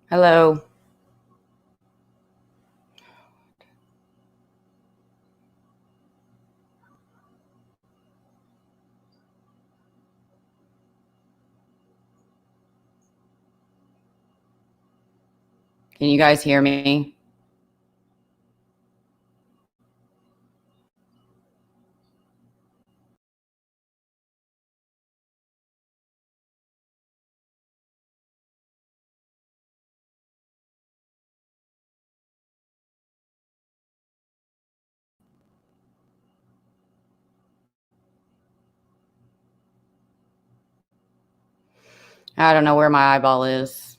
Hello. Can you guys hear me? I don't know where my eyeball is.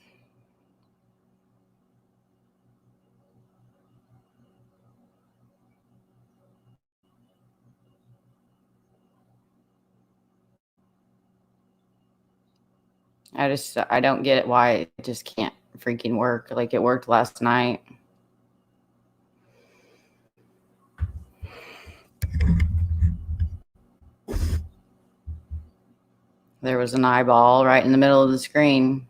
I don't get it why it just can't freaking work like it worked last night. There was an eyeball right in the middle of the screen.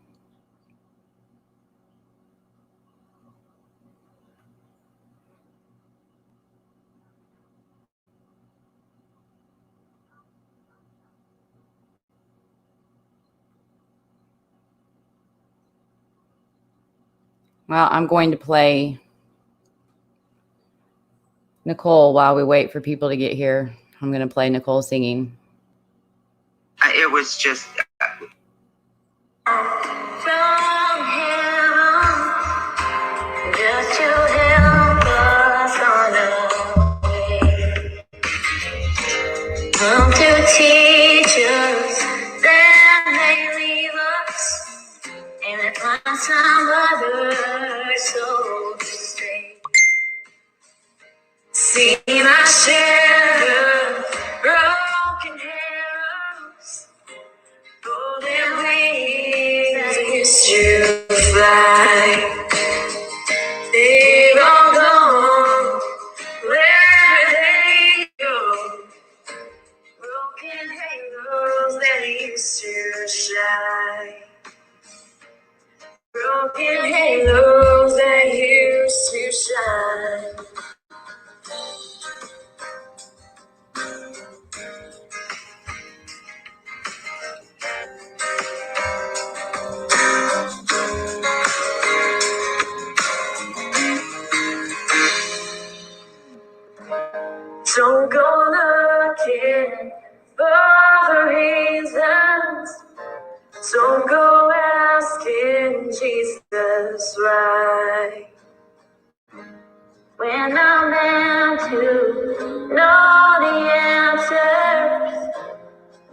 Well, I'm going to play Nicole while we wait for people to get here. I'm going to play Nicole singing. It was just from heaven, just to help us on our way. Come to teach us that may leave us, and find some other soul to stay. See my share of broken arrows, golden wings used to fly. They've all gone where they go. Broken halos that used to shine. Broken halos that used to shine. Don't go looking for the reasons. Don't go asking Jesus why. When I'm meant to know the answers,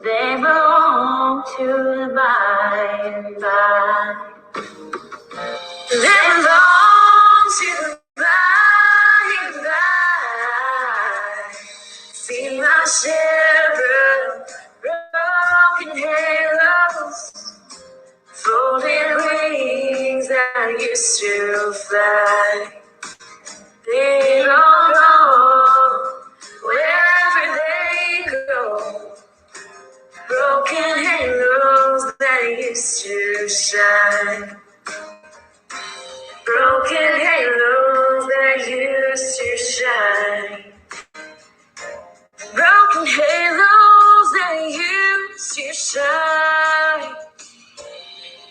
they belong to the by and by. They belong to the by and by. See my share of broken halos, folded wings that used to fly. They don't go wherever they go. Broken halos that used to shine. Broken halos that used to shine. Broken halos that used to shine.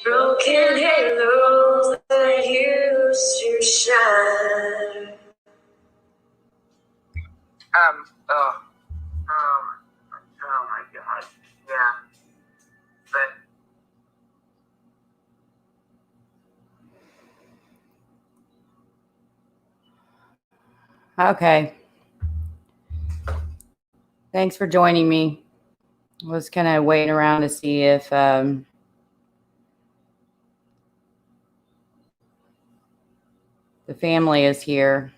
Broken halos that used to shine. oh my God. Yeah. But Okay. Thanks for joining me. I was kind of waiting around to see if the family is here.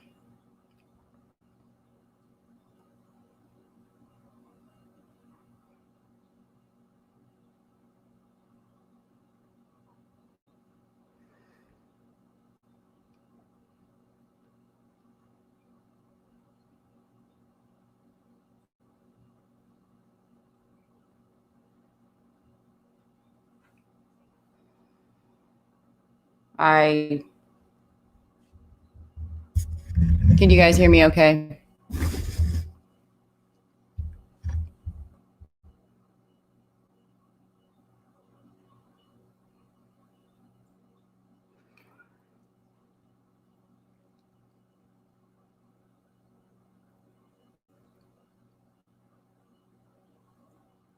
Can you guys hear me okay?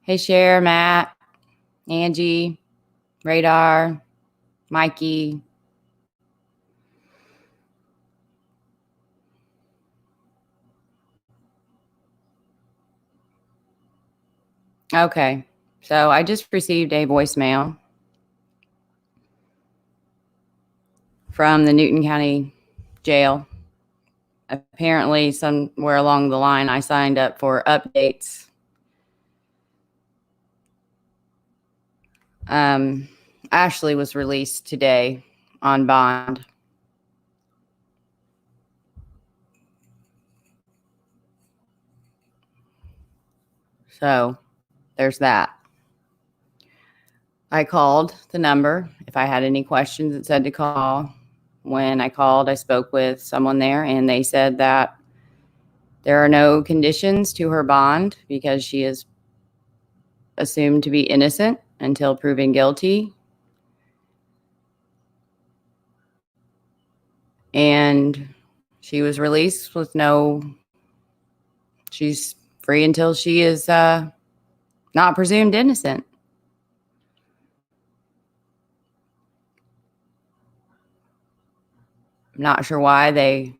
Hey, Cher, Matt, Angie, Radar, Mikey. Okay, so I just received a voicemail from the Newton County Jail. Apparently, somewhere along the line, I signed up for updates. Ashley was released today on bond. So there's that. I called the number. If I had any questions, it said to call. When I called, I spoke with someone there, and they said that there are no conditions to her bond because she is assumed to be innocent until proven guilty. And she was released with she's free until she is not presumed innocent. I'm not sure why they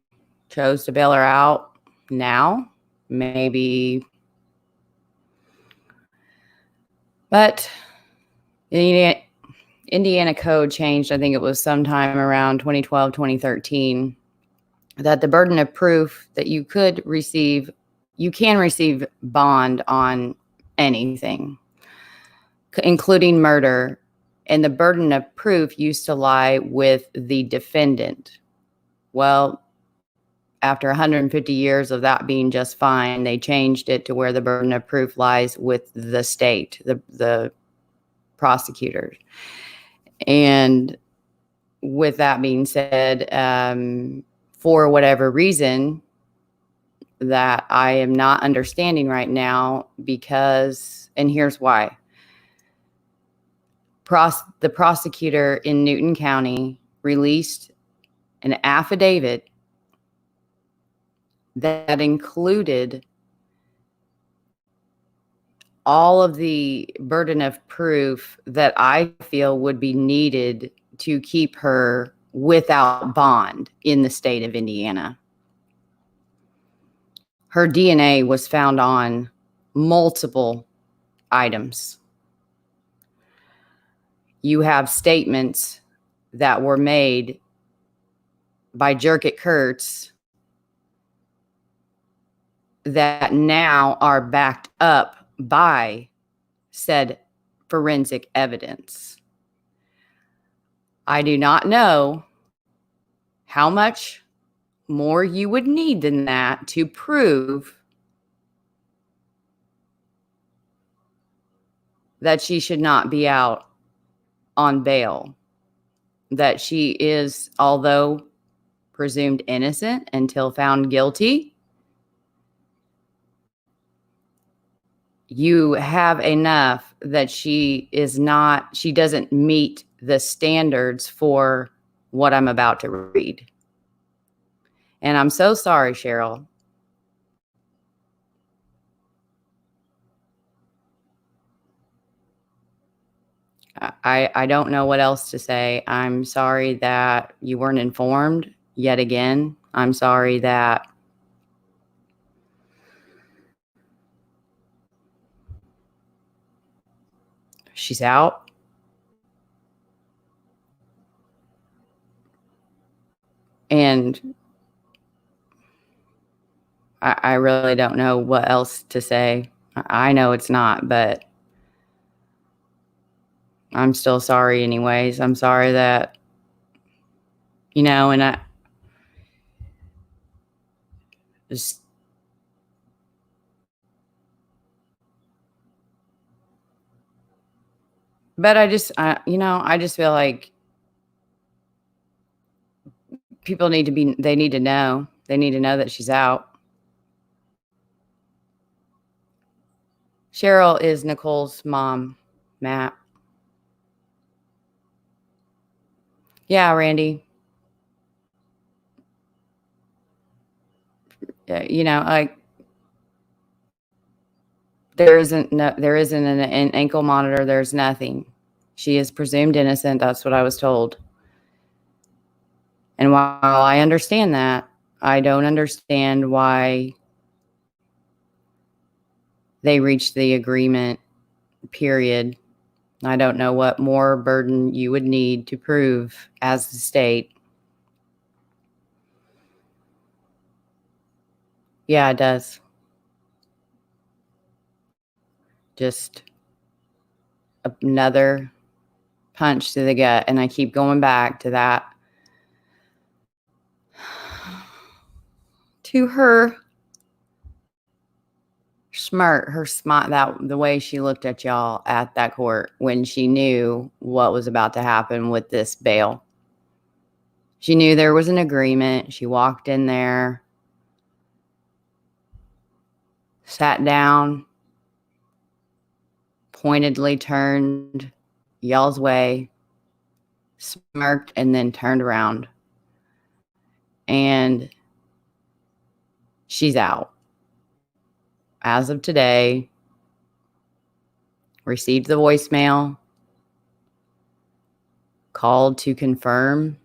chose to bail her out now. Maybe. But the Indiana code changed, I think it was sometime around 2012, 2013, that the burden of proof that you can receive bond on anything, including murder. And the burden of proof used to lie with the defendant. Well, after 150 years of that being just fine, they changed it to where the burden of proof lies with the state, the prosecutors. And with that being said, for whatever reason that I am not understanding right now, and here's why. The prosecutor in Newton County released an affidavit that included all of the burden of proof that I feel would be needed to keep her without bond in the state of Indiana. Her DNA was found on multiple items. You have statements that were made by Jerkett Kurtz that now are backed up by said forensic evidence. I do not know how much more you would need than that to prove that she should not be out on bail, that she is, although presumed innocent until found guilty, you have enough that she doesn't meet the standards for what I'm about to read. And I'm so sorry, Cheryl. I don't know what else to say. I'm sorry that you weren't informed yet again. I'm sorry that she's out. And I really don't know what else to say. I know it's not, but I'm still sorry anyways. I'm sorry that, and I just, but I just feel like people need to be, they need to know. They need to know that she's out. Cheryl is Nicole's mom, Matt. Yeah, Randy. You know, like there isn't an ankle monitor. There's nothing. She is presumed innocent. That's what I was told. And while I understand that, I don't understand why they reached the agreement, period. I don't know what more burden you would need to prove as the state. Yeah, it does. Just another punch to the gut. And I keep going back to that. To her smirk, her smile, that the way she looked at y'all at that court when she knew what was about to happen with this bail. She knew there was an agreement. She walked in there, sat down, pointedly turned y'all's way, smirked, and then turned around. And she's out. As of today, received the voicemail, called to confirm.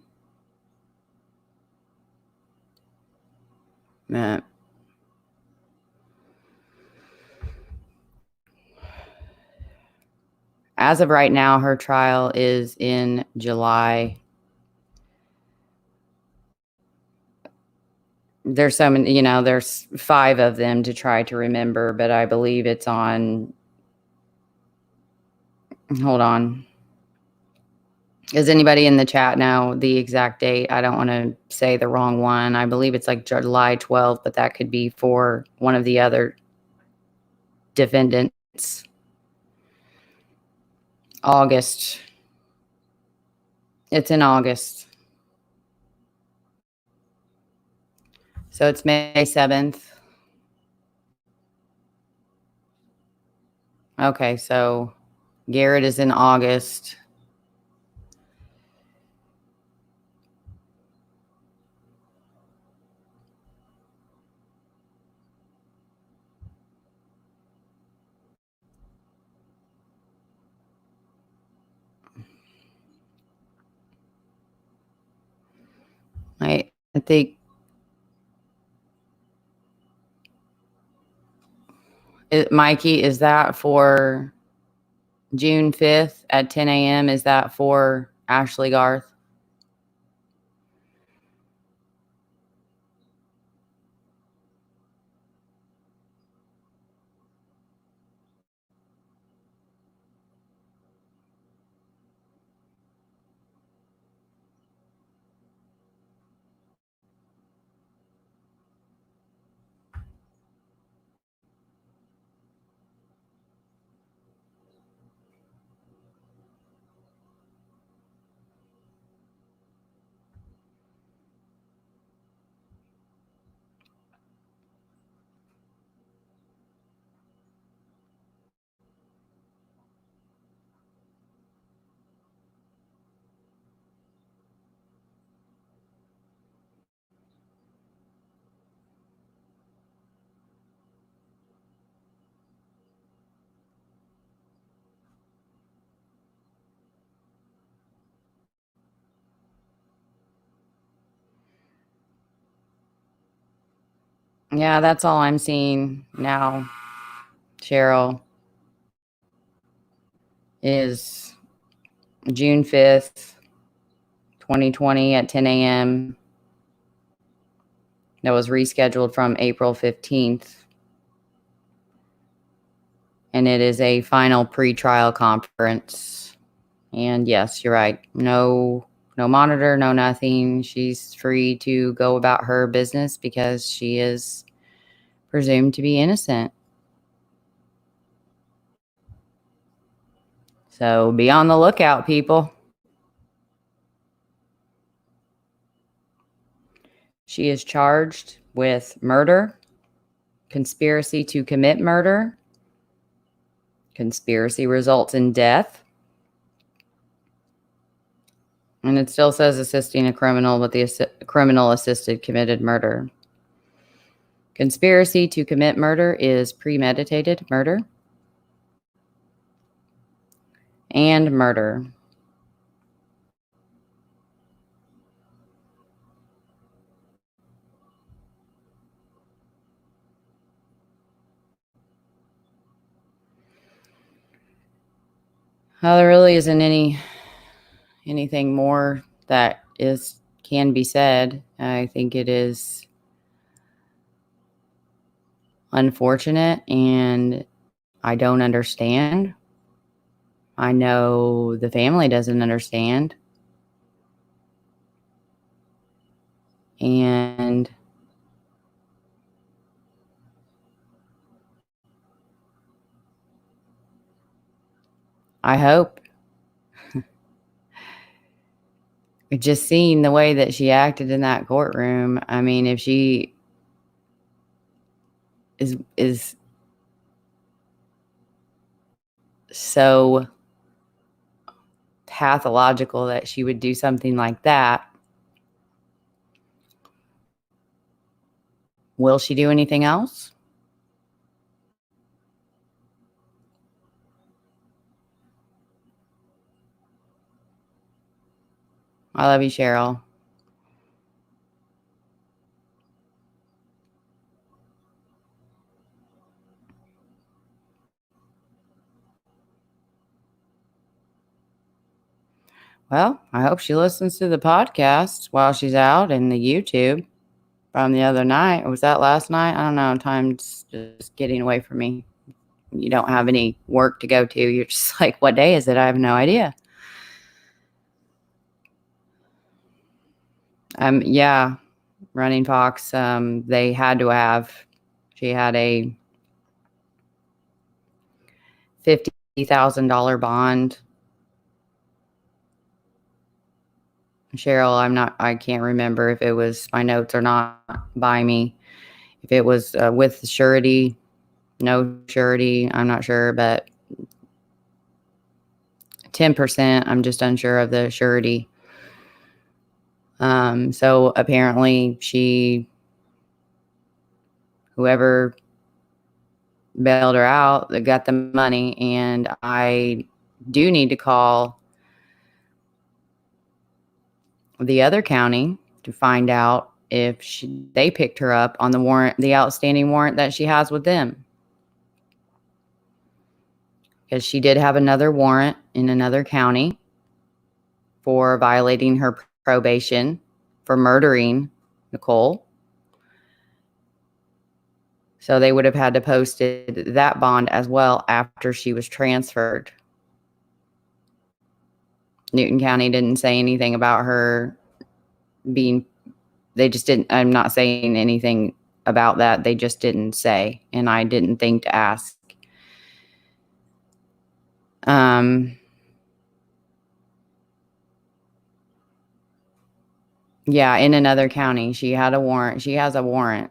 As of right now, her trial is in July. There's so many, there's 5 of them to try to remember, but I believe it's on. Hold on. Does anybody in the chat know the exact date? I don't want to say the wrong one. I believe it's like July 12th, but that could be for one of the other defendants. August. It's in August. So it's May 7th. Okay, so Garrett is in August. I think Mikey, is that for June 5th at 10 a.m.? Is that for Ashley Garth? Yeah, that's all I'm seeing now, Cheryl, is June 5th, 2020 at 10 a.m. That was rescheduled from April 15th. And it is a final pre-trial conference. And yes, you're right. No monitor, no nothing. She's free to go about her business because she is presumed to be innocent. So be on the lookout, people. She is charged with murder, conspiracy to commit murder, conspiracy results in death, and it still says assisting a criminal with the criminal assisted committed murder. Conspiracy to commit murder is premeditated murder and murder. Well, there really isn't anything more that can be said. I think it is unfortunate, and I don't understand. I know the family doesn't understand. And I hope, just seeing the way that she acted in that courtroom, I mean, if she is so pathological that she would do something like that, will she do anything else? I love you, Cheryl. Well, I hope she listens to the podcast while she's out and the YouTube from the other night. Or was that last night? I don't know. Time's just getting away from me. You don't have any work to go to. You're just like, what day is it? I have no idea. Yeah, Running Fox, they had to have, she had a $50,000 bond. Cheryl, I can't remember if it was, my notes are not by me. If it was with surety, no surety, I'm not sure, but 10%, I'm just unsure of the surety. So apparently whoever bailed her out, they got the money, and I do need to call the other county to find out if they picked her up on the outstanding warrant that she has with them. Because she did have another warrant in another county for violating her probation for murdering Nicole. So they would have had to post that bond as well after she was transferred. Newton County didn't say anything about her they just didn't, I'm not saying anything about that. They just didn't say, and I didn't think to ask. Yeah, in another county, she had a warrant. She has a warrant.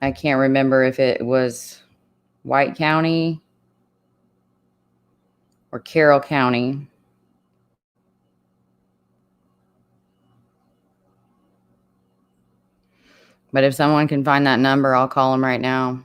I can't remember if it was White County or Carroll County. But if someone can find that number, I'll call them right now.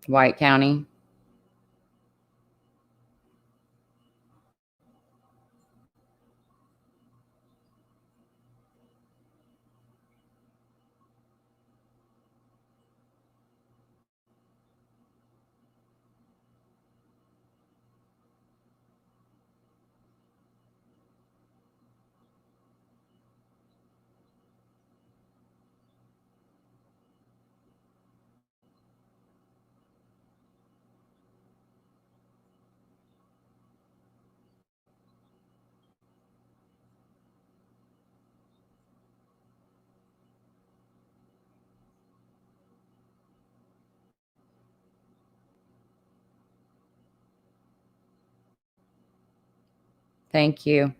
White County. Thank you.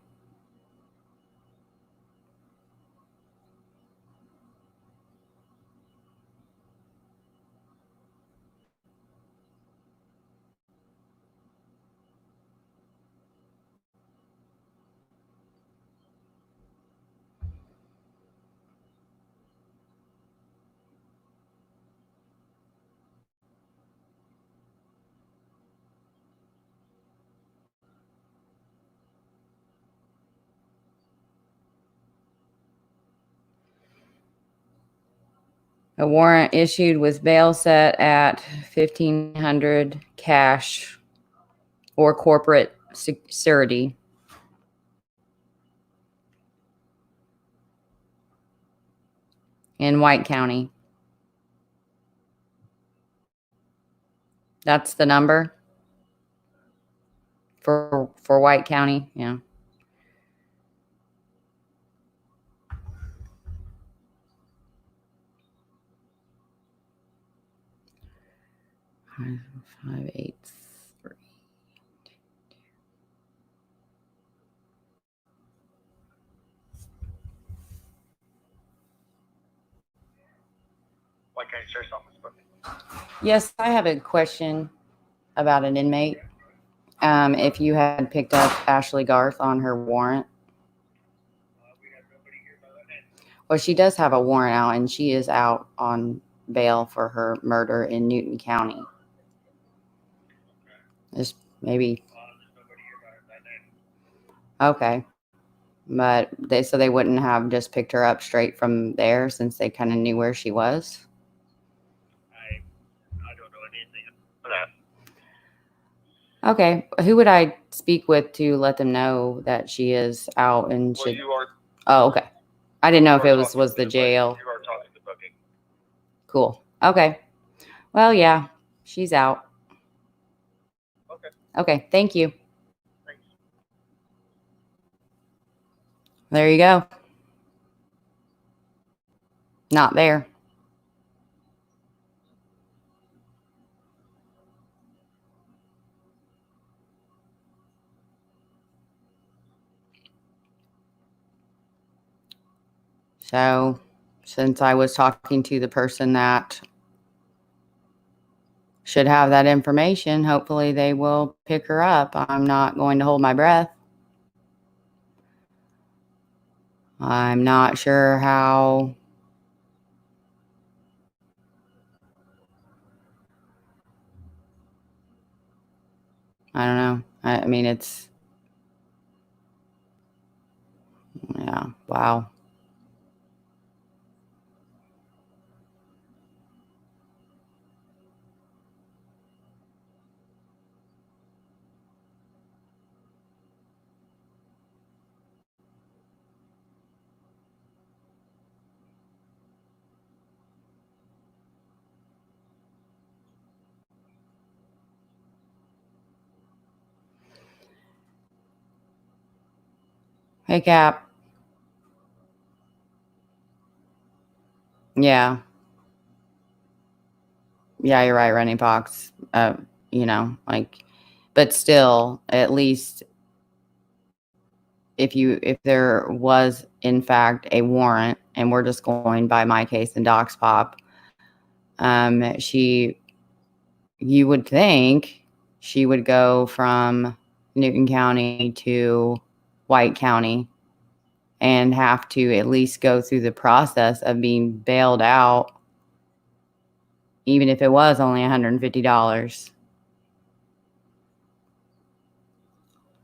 A warrant issued with bail set at $1,500 cash or corporate security. In White County. That's the number for White County. Yeah. Five, 8, 3. White County Sheriff's Office. Yes, I have a question about an inmate. If you had picked up Ashley Garth on her warrant. We have nobody here by that name. Well, she does have a warrant out, and she is out on bail for her murder in Newton County. Just maybe. There's nobody here by that name. Okay. But they wouldn't have just picked her up straight from there since they kind of knew where she was. I don't know anything about that. Okay. Who would I speak with to let them know that she is out and Well, should? you are. Oh, okay. I didn't know if you are it talking was to the booking. jail. You are talking to booking. Cool. Okay. Well, yeah, she's out. Okay. Okay. Thank you. Thanks. There you go. Not there. So, since I was talking to the person that should have that information, hopefully they will pick her up. I'm not going to hold my breath. I'm not sure how. I don't know. I mean, it's. Yeah, wow. Hey, Cap. Yeah. Yeah, you're right, Rennie Fox. But still, at least if there was in fact a warrant, and we're just going by my case and Doc's Pop, you would think she would go from Newton County to White County and have to at least go through the process of being bailed out, even if it was only $150.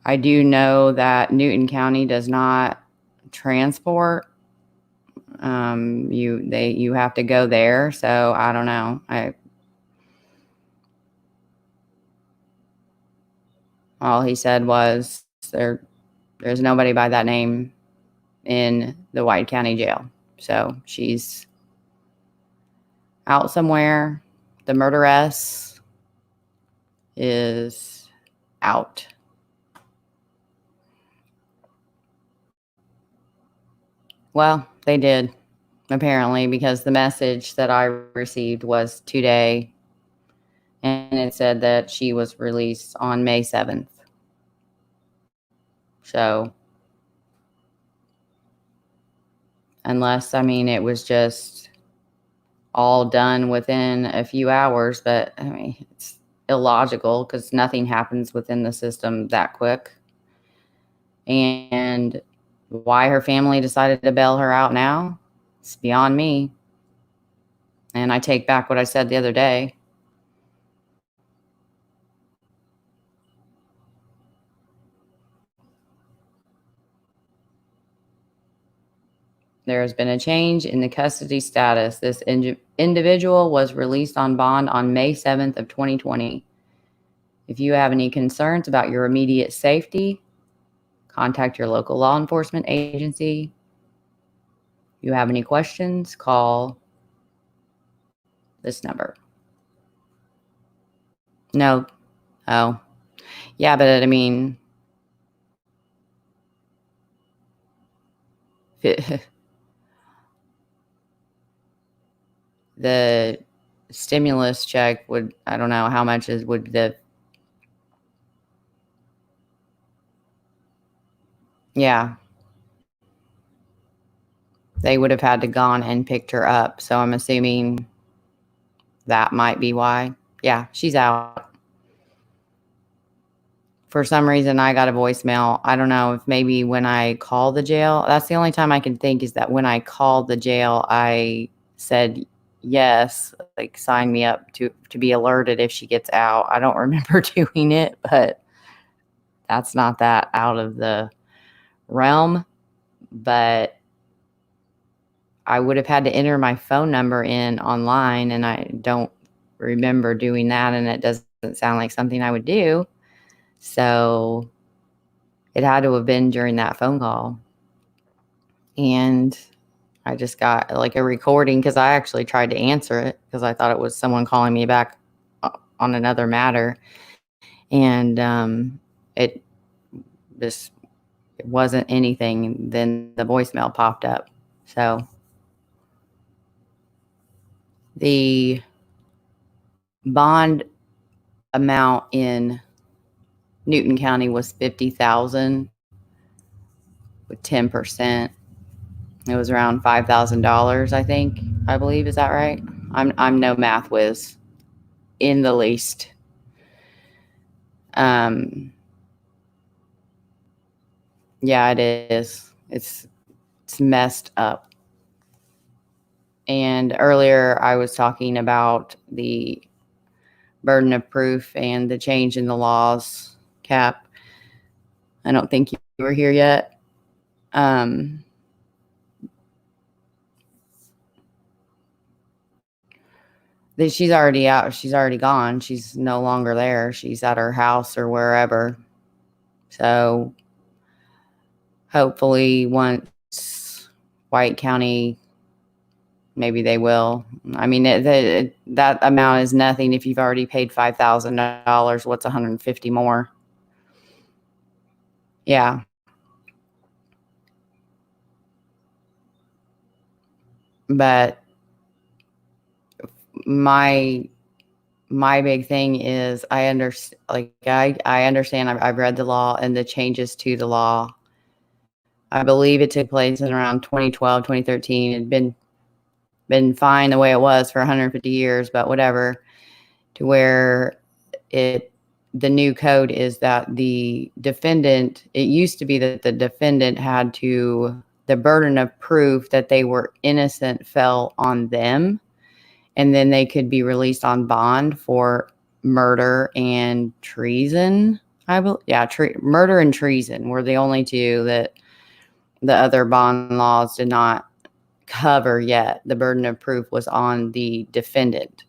I do know that Newton County does not transport. You have to go there, so I don't know. All he said was there's nobody by that name in the White County jail. So she's out somewhere. The murderess is out. Well, they did, apparently, because the message that I received was today, and it said that she was released on May 7th. So, unless, I mean, it was just all done within a few hours, but I mean, it's illogical because nothing happens within the system that quick. And why her family decided to bail her out now, it's beyond me. And I take back what I said the other day. There has been a change in the custody status. This individual was released on bond on May 7th of 2020. If you have any concerns about your immediate safety, contact your local law enforcement agency. If you have any questions, call this number. No. Oh. Yeah, but I mean, the stimulus check would, I don't know how much would the, yeah, they would have had to gone and picked her up. So I'm assuming that might be why. Yeah, she's out. For some reason, I got a voicemail. I don't know if maybe when I called the jail, that's the only time I can think is that when I called the jail, I said, yes, like sign me up to be alerted if she gets out. I don't remember doing it, but that's not that out of the realm. But I would have had to enter my phone number in online, and I don't remember doing that, and it doesn't sound like something I would do. So it had to have been during that phone call. And I just got like a recording because I actually tried to answer it because I thought it was someone calling me back on another matter. And it wasn't anything. Then the voicemail popped up. So the bond amount in Newton County was $50,000 with 10%. It was around $5,000, I think. I believe, is that right? I'm no math whiz in the least. Yeah, it is. It's messed up. And earlier I was talking about the burden of proof and the change in the laws, Cap. I don't think you were here yet. She's already out. She's already gone. She's no longer there. She's at her house or wherever. So hopefully once White County, maybe they will. I mean, that amount is nothing. If you've already paid $5,000, what's $150 more? Yeah. But my big thing is I understand. I've read the law and the changes to the law. I believe it took place in around 2012, 2013. It'd been fine the way it was for 150 years, but whatever. To where the new code is that the defendant, it used to be that the defendant had to, the burden of proof that they were innocent fell on them, and then they could be released on bond for murder and treason. Murder and treason were the only two that the other bond laws did not cover yet. The burden of proof was on the defendant.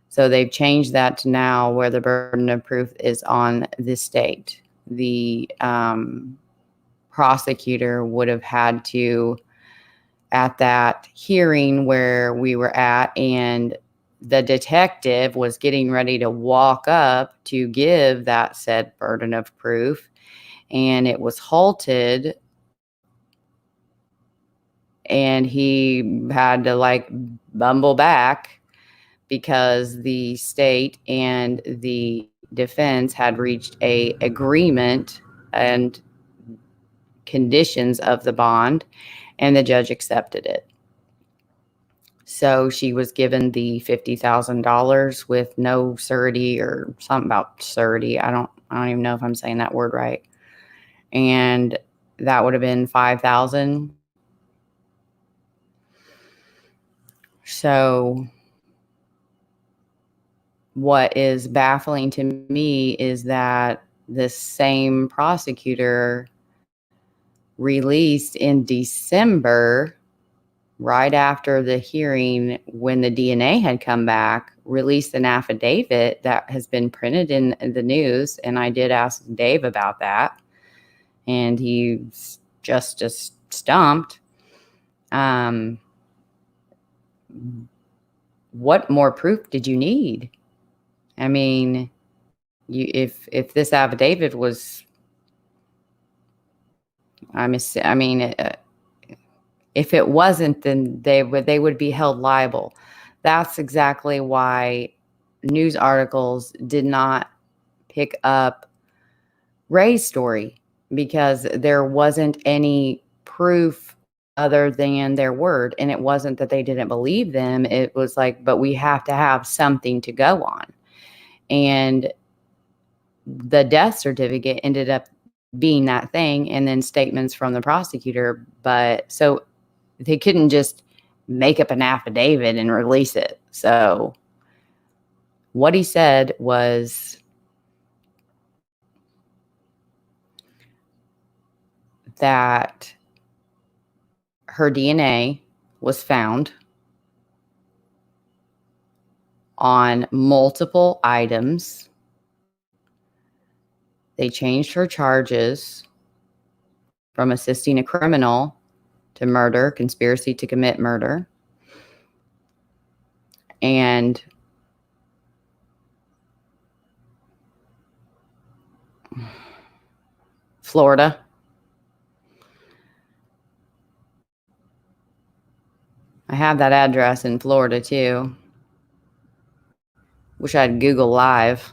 So they've changed that to now where the burden of proof is on the state. The prosecutor would have had to, at that hearing where we were at, and the detective was getting ready to walk up to give that said burden of proof, and it was halted, and he had to like bumble back because the state and the defense had reached a agreement, and conditions of the bond, and the judge accepted it. So she was given the $50,000 with no surety, or something about surety. I don't even know if I'm saying that word right. And that would have been $5,000. So what is baffling to me is that this same prosecutor released in December, right after the hearing, when the DNA had come back, released an affidavit that has been printed in the news. And I did ask Dave about that, and he's just stumped. What more proof did you need? I mean, if this affidavit was, if it wasn't, then they would be held liable. That's exactly why news articles did not pick up Ray's story, because there wasn't any proof other than their word. And it wasn't that they didn't believe them. It was like, but we have to have something to go on. And the death certificate ended up being that thing, and then statements from the prosecutor. But so they couldn't just make up an affidavit and release it. So what he said was that her DNA was found on multiple items. They changed her charges from assisting a criminal to murder, conspiracy to commit murder. And Florida. I have that address in Florida too. Wish I had Google Live.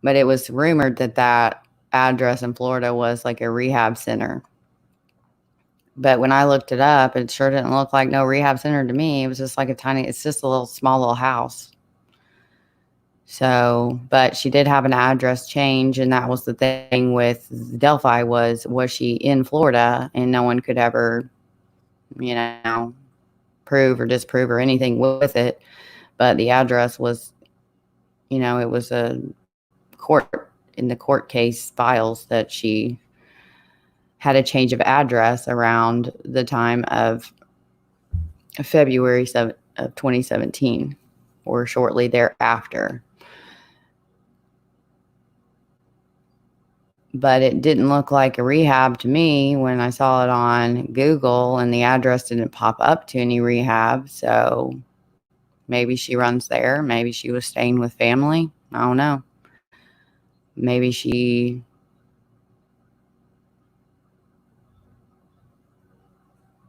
But it was rumored that that address in Florida was like a rehab center. But when I looked it up, it sure didn't look like no rehab center to me. It was just like it's just a small little house. So, but she did have an address change, and that was the thing with Delphi was she in Florida, and no one could ever, prove or disprove or anything with it. But the address was, it was a court in the court case files that she had a change of address around the time of February 7th of 2017, or shortly thereafter. But it didn't look like a rehab to me when I saw it on Google, and the address didn't pop up to any rehab. So maybe she runs there. Maybe she was staying with family. I don't know. Maybe she...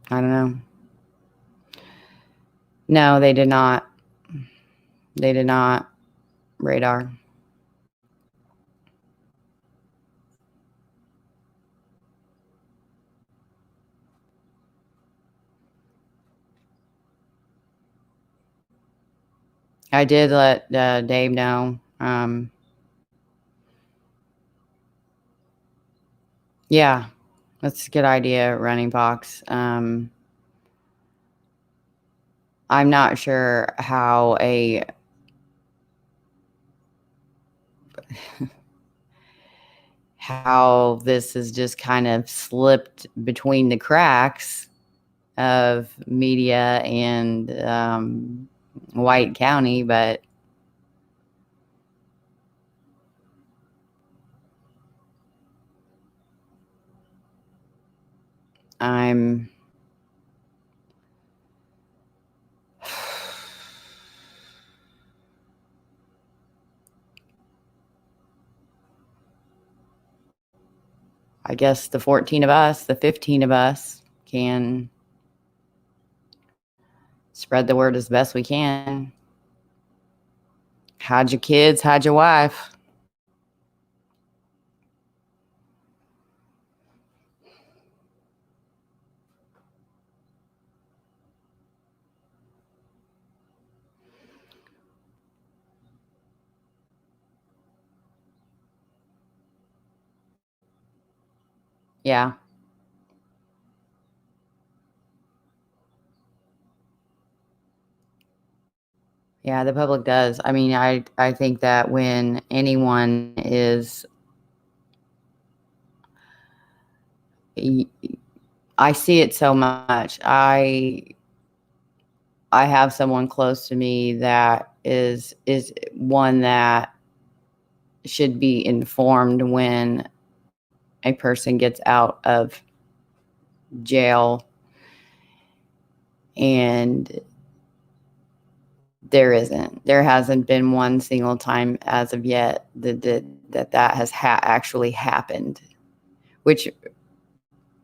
I don't know. No, they did not. They did not radar. I did let Dave know. Yeah, that's a good idea, Running Fox. I'm not sure how how this has just kind of slipped between the cracks of media and White County, but I guess the 14 of us, the 15 of us can spread the word as best we can. Hide your kids, hide your wife. Yeah. Yeah, the public does. I mean, I think that when anyone is, I see it so much. I have someone close to me that is one that should be informed when a person gets out of jail, and there hasn't been one single time as of yet that has actually happened, which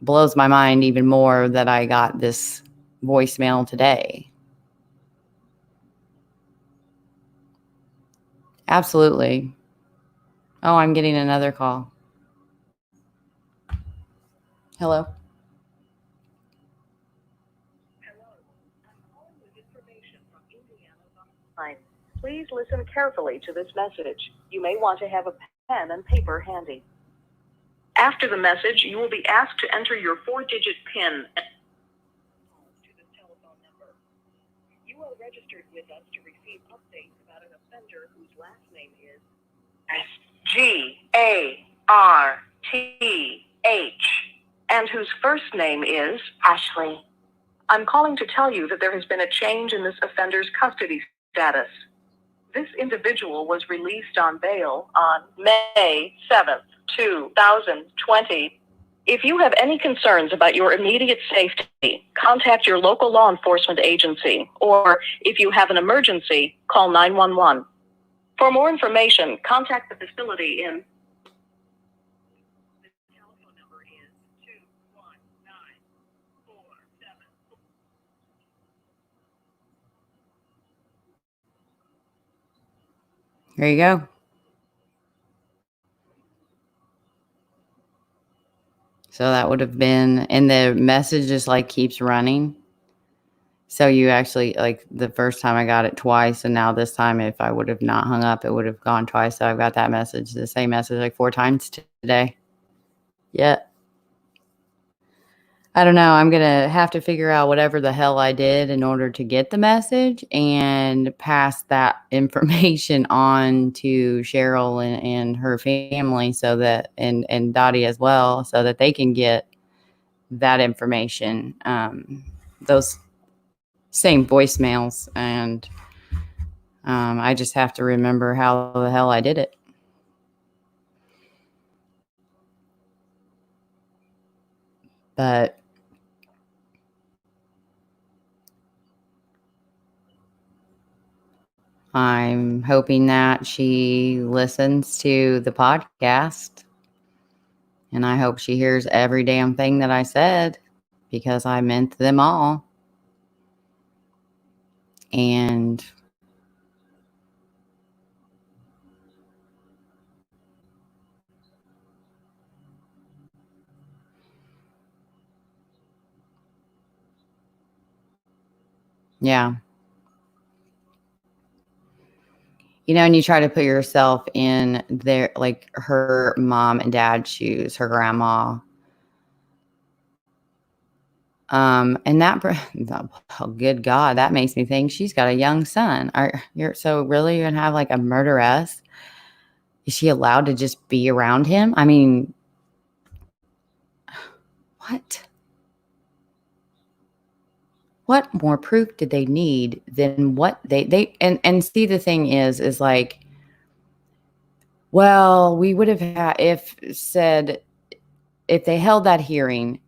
blows my mind even more that I got this voicemail today. Absolutely. Oh, I'm getting another call. Hello. Please listen carefully to this message. You may want to have a pen and paper handy. After the message, you will be asked to enter your 4-digit PIN to this telephone number. You are registered with us to receive updates about an offender whose last name is Garth and whose first name is Ashley. I'm calling to tell you that there has been a change in this offender's custody status. This individual was released on bail on May 7th, 2020. If you have any concerns about your immediate safety, contact your local law enforcement agency, or if you have an emergency, call 911. For more information, contact the facility in. The telephone number is 21947. There you go. So that would have been, and the message just like keeps running. So you actually, like, the first time I got it twice, and now this time, if I would have not hung up, it would have gone twice. So I've got that message, the same message, like 4 times today. Yeah. I don't know. I'm going to have to figure out whatever the hell I did in order to get the message and pass that information on to Cheryl and her family, so that, and Dottie as well, so that they can get that information, those same voicemails. And I just have to remember how the hell I did it. But I'm hoping that she listens to the podcast, and I hope she hears every damn thing that I said, because I meant them all. And yeah. You know, and you try to put yourself in their, like, her mom and dad's shoes, her grandma. And that, oh, good God, that makes me think she's got a young son. So really you're going to have like a murderess? Is she allowed to just be around him? I mean, what more proof did they need than what and see, the thing is like, well, we would have had, if they held that hearing,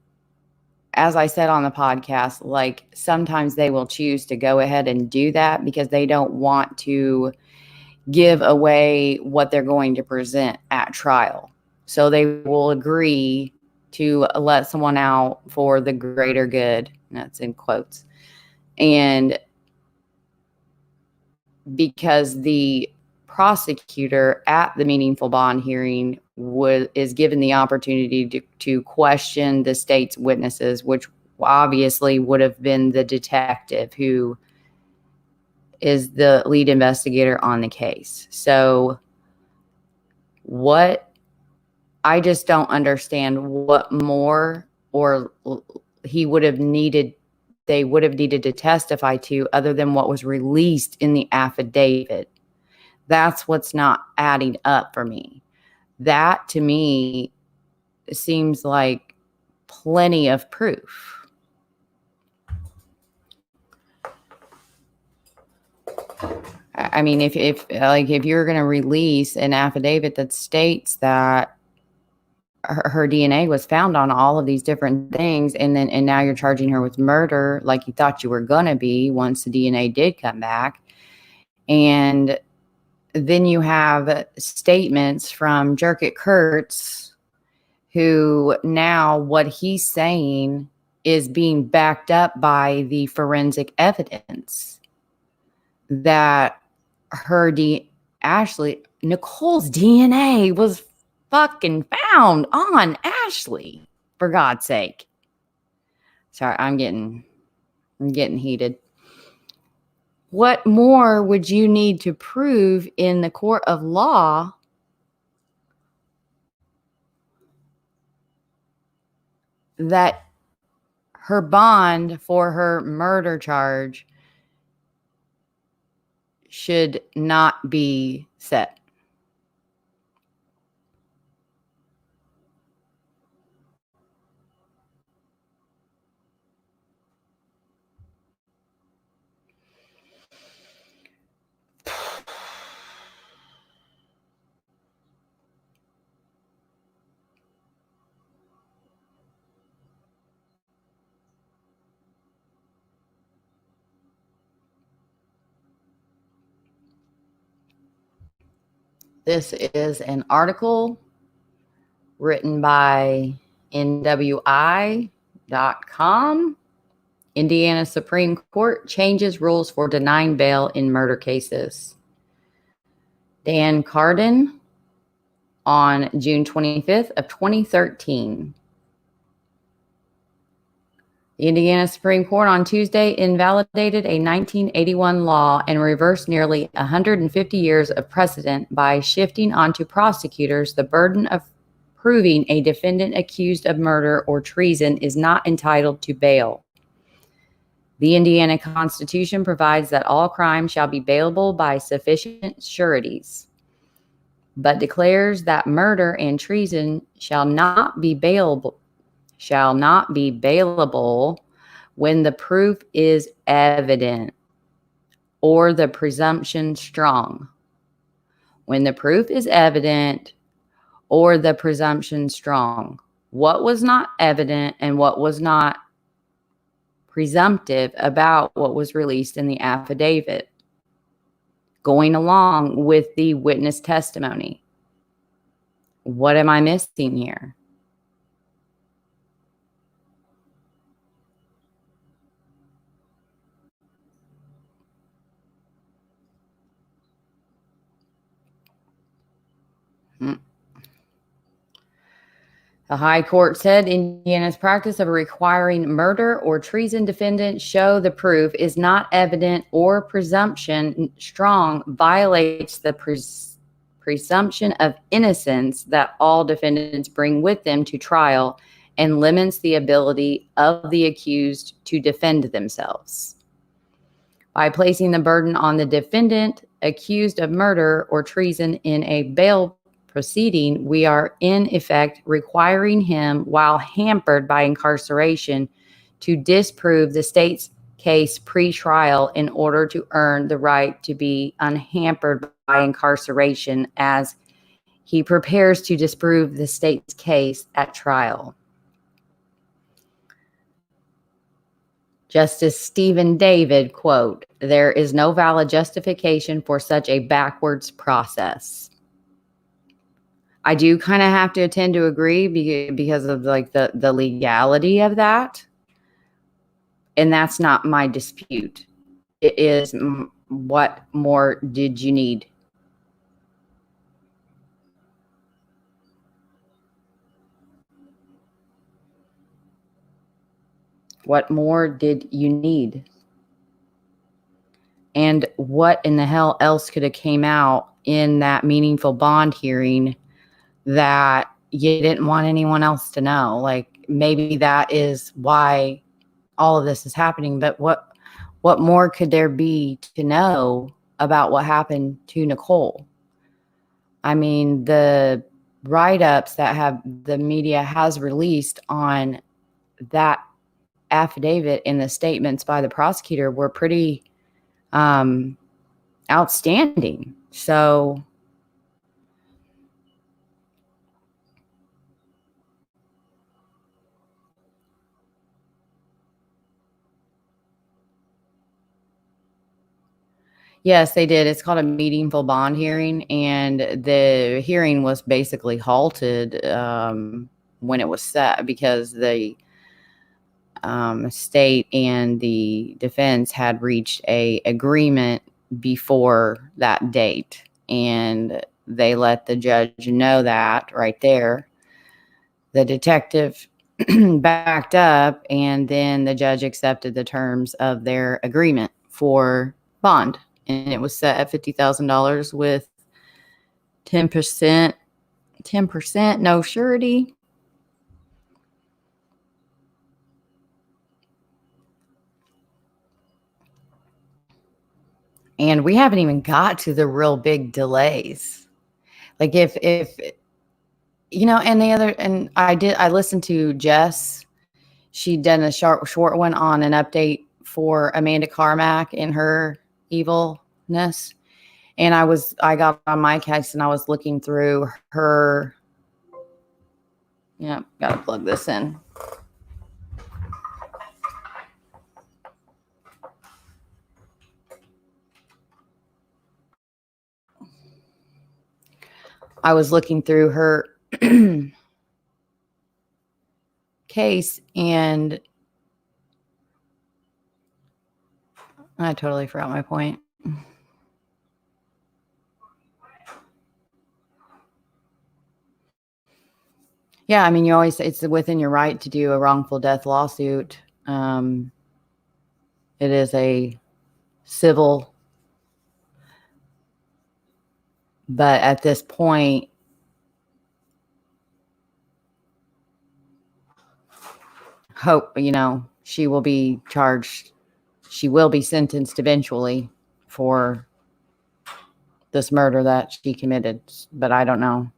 as I said on the podcast, like, sometimes they will choose to go ahead and do that because they don't want to give away what they're going to present at trial. So they will agree to let someone out for the greater good. That's in quotes. And because the prosecutor at the meaningful bond hearing is given the opportunity to question the state's witnesses, which obviously would have been the detective who is the lead investigator on the case. So what I just don't understand what more or they would have needed to testify to other than what was released in the affidavit. That's what's not adding up for me. That to me seems like plenty of proof. I mean, if you're going to release an affidavit that states that her DNA was found on all of these different things, and now you're charging her with murder, like you thought you were going to be once the DNA did come back, and then you have statements from Jerkett Kurtz, who now what he's saying is being backed up by the forensic evidence that Nicole's DNA was fucking found on Ashley, for God's sake. Sorry, I'm getting heated. What more would you need to prove in the court of law that her bond for her murder charge should not be set? This is an article written by NWI.com. Indiana Supreme Court changes rules for denying bail in murder cases. Dan Carden on June 25th of 2013. The Indiana Supreme Court on Tuesday invalidated a 1981 law and reversed nearly 150 years of precedent by shifting onto prosecutors the burden of proving a defendant accused of murder or treason is not entitled to bail. The Indiana Constitution provides that all crimes shall be bailable by sufficient sureties, but declares that murder and treason shall not be bailable when the proof is evident or the presumption strong. When the proof is evident or the presumption strong. What was not evident and what was not presumptive about what was released in the affidavit, going along with the witness testimony? What am I missing here? The High Court said Indiana's practice of requiring murder or treason defendants show the proof is not evident or presumption strong violates the presumption of innocence that all defendants bring with them to trial and limits the ability of the accused to defend themselves. By placing the burden on the defendant accused of murder or treason in a bail proceeding, we are in effect requiring him, while hampered by incarceration, to disprove the state's case pre-trial in order to earn the right to be unhampered by incarceration as he prepares to disprove the state's case at trial. Justice Stephen David, quote, "There is no valid justification for such a backwards process." I do kind of have to tend to agree because of like the legality of that. And that's not my dispute. It is, what more did you need? What more did you need? And what in the hell else could have came out in that meaningful bond hearing that you didn't want anyone else to know. Like, maybe that is why all of this is happening. But what more could there be to know about what happened to Nicole? I mean, the write-ups that the media has released on that affidavit and the statements by the prosecutor were pretty outstanding. So yes, they did. It's called a meaningful bond hearing, and the hearing was basically halted when it was set because the state and the defense had reached a agreement before that date, and they let the judge know that right there. The detective backed up, and then the judge accepted the terms of their agreement for bond. And it was set at $50,000 with 10%, no surety. And we haven't even got to the real big delays. Like if you know, and I listened to Jess. She done a short one on an update for Amanda Carmack and her evilness. And I got on my case and I was looking through her. Yeah, gotta plug this in. I was looking through her case, and I totally forgot my point. Yeah, I mean, it's within your right to do a wrongful death lawsuit. It is a civil, but at this point, hope, she will be charged. She will be sentenced eventually for this murder that she committed, but I don't know.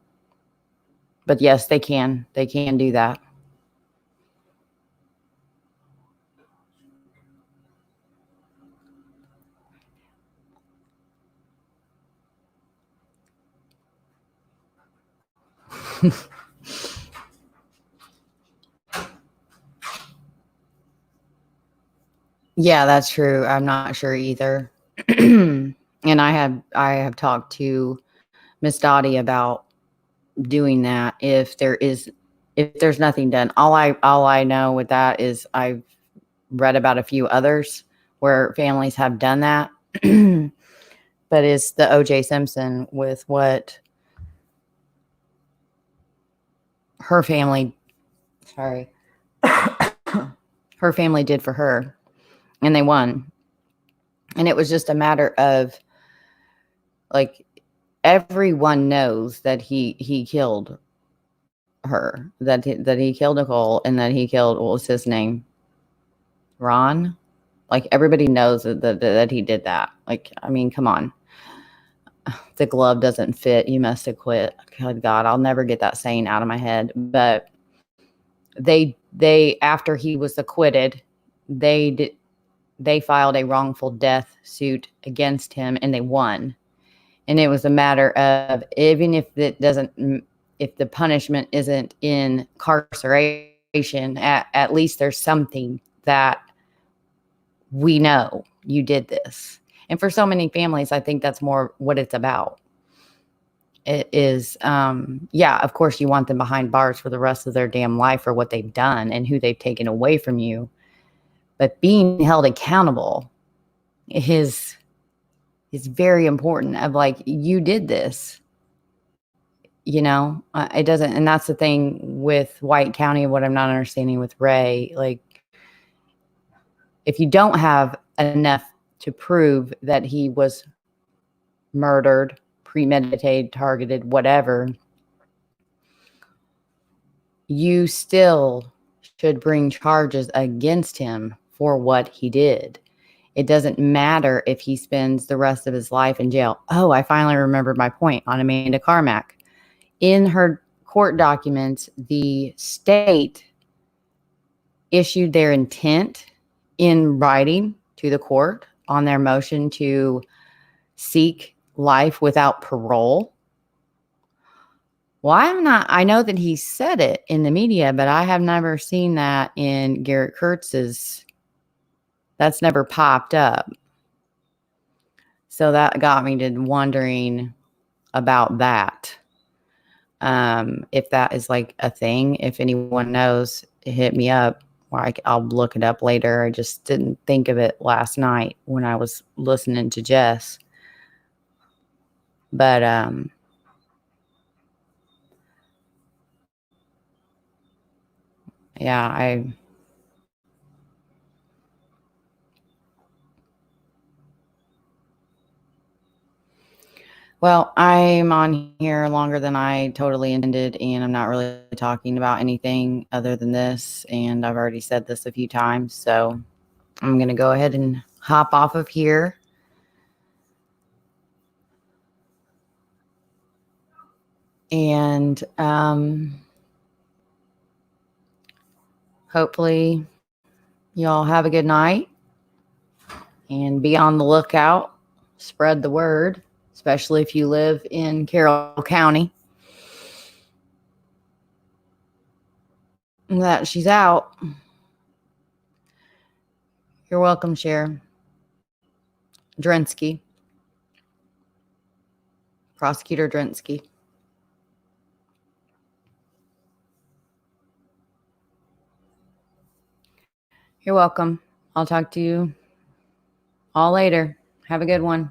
But yes, they can do that. Yeah, that's true. I'm not sure either. And I have talked to Miss Dottie about doing that if there's nothing done. All I know with that is I've read about a few others where families have done that. But it's the O.J. Simpson with what her family did for her, and they won. And it was just a matter of, like, everyone knows that he killed her, that he killed Nicole, and that he killed, what was his name? Ron? Like, everybody knows that he did that. Like, I mean, come on. The glove doesn't fit. You must have quit. Good God, I'll never get that saying out of my head. But they after he was acquitted, they filed a wrongful death suit against him, and they won. And it was a matter of, even if the punishment isn't incarceration, at least there's something that we know you did this. And for so many families, I think that's more what it's about. It is, yeah, of course you want them behind bars for the rest of their damn life for what they've done and who they've taken away from you. But being held accountable is very important, of like, you did this, it doesn't. And that's the thing with White County, what I'm not understanding with Ray. Like, if you don't have enough to prove that he was murdered, premeditated, targeted, whatever, you still should bring charges against him for what he did. It doesn't matter if he spends the rest of his life in jail. Oh, I finally remembered my point on Amanda Carmack. In her court documents, the state issued their intent in writing to the court on their motion to seek life without parole. Well, I know that he said it in the media, but I have never seen that in Garrett Kurtz's. That's never popped up. So that got me to wondering about that. If that is like a thing, if anyone knows, hit me up. Or I'll look it up later. I just didn't think of it last night when I was listening to Jess. But yeah, well, I'm on here longer than I totally intended, and I'm not really talking about anything other than this, and I've already said this a few times, so I'm going to go ahead and hop off of here. And hopefully y'all have a good night and be on the lookout. Spread the word, especially if you live in Carroll County, that she's out. You're welcome, Sheriff Drinsky. Prosecutor Drinsky. You're welcome. I'll talk to you all later. Have a good one.